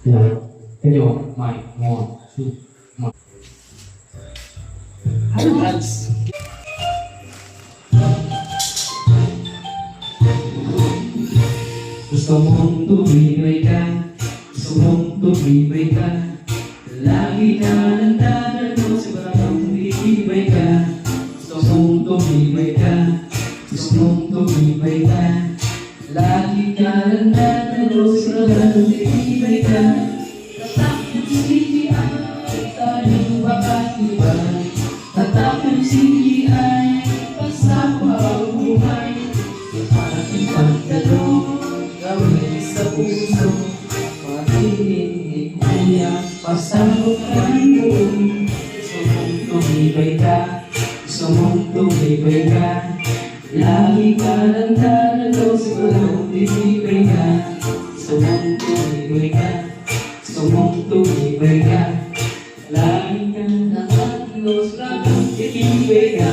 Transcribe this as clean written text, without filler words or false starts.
Yeah. Kayo, Mike, one, two, Mike. Hi, Franz. Gusto mong tumibay ka, gusto mong tumibay ka. Lagi ka nang dadalo sa parang tumibay ka. Gusto mong tumibay ka, gusto mong tumibay ka. Lagi ka nang dadalo sa parang tumibay ka. Tatak yung CGI, tayong makatibay. Tatak yung CGI, pasama ang buhay. Aking pagdalo, gawin sa puso. Makinig kuya, pasama kayo. Gusto mong tumibay ka, gusto mong tumibay ka. Lagi ka lang dadalo sa walang tumibay ka. Gusto mong tumibay ka, gusto mong tumibay ka. Lagi ka lang dadalo sa walang tumibay ka.